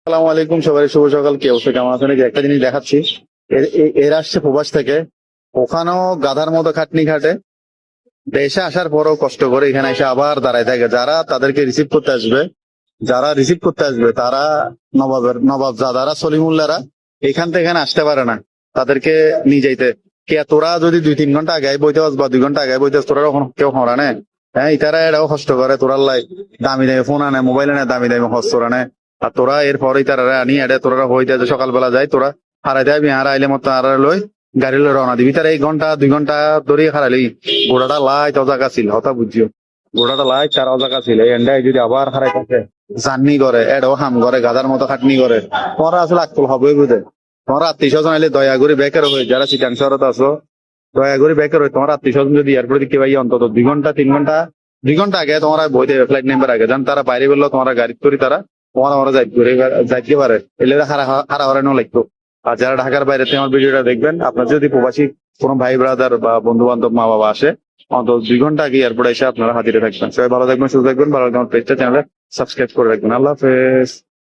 আসসালামু আলাইকুম, সবাই শুভ সকাল। কি অবস্থা, কেমন আছেন? এই যে একটা জিনিস দেখাচ্ছি, এর আসছে প্রবাস থেকে। ওখানেও গাধার মতো খাটনি খাটে, দেশে আসার পরও কষ্ট করে এখানে এসে আবার দাঁড়ায় থাকে। যারা তাদেরকে রিসিভ করতে আসবে তারা নবাবজাদারা, সলিমুল্লারা এখান থেকে এখানে আসতে পারে না। তাদেরকে নিয়ে যাইতে কে, তোরা যদি 2-3 ঘন্টা আগে বইতে পাস বা 2 ঘন্টা আগে বইতে তোরা কেউ হরানে। হ্যাঁ, ইতারা এটাও কষ্ট করে, তোরার লাই দামি দামি ফোন আনে, মোবাইল আনে, দামি দামি হস্ত আনে। আর তোরা এরপরে তারা আনি এডে তোরা হইতে সকালবেলা যায়, তোরা হারাই দেয় বিহার আইলে মতো আর লই গাড়ি লই রওনা দিবি। তারা 1-2 ঘন্টা ধরে হারাইলি গোড়াটা লাই তজাকা ছিল, হতা বুঝিও গোড়াটা লাই তার অজাকা ছিল। এই এন্ডাই যদি আবার হারাই থাকে জার্নি করে, এডও হাম করে, গাদার মতো খাটনি করে, তোমরা আসলে আকল হবে বুঝে। তোমার আত্মীয় স্বজন আইলে দয়া করে বেকার হয়ে, যারা চিটাং শহরত আছো দয়া করে বেকার হয়ে, তোমার আত্মীয় স্বজন যদি এয়ারপোর্টে দিকে পাই অন্তত 2-3 ঘন্টা আগে তোমরা বইতে ফ্লাইট নাম্বার আগে যান, তারা বাইরে বললো তোমরা গাড়ি করি, তারা ওরা যাইতে পারে। এলে হারা হারানো লাগতো। আর যারা ঢাকার বাইরে আমার ভিডিওটা দেখবেন, আপনার যদি প্রবাসী কোনো ভাই ব্রাদার বা বন্ধু বান্ধব মা বাবা আসে, অন্তত 2 ঘন্টা আগে এয়ারপোর্টে এসে আপনারা হাজিরে থাকবেন। সবাই ভালো থাকবেন, সুস্থ থাকবেন, ভালো থাকবেন। পেজটা চ্যানেলে সাবস্ক্রাইব করে রাখবেন। আল্লাহ হাফেজ।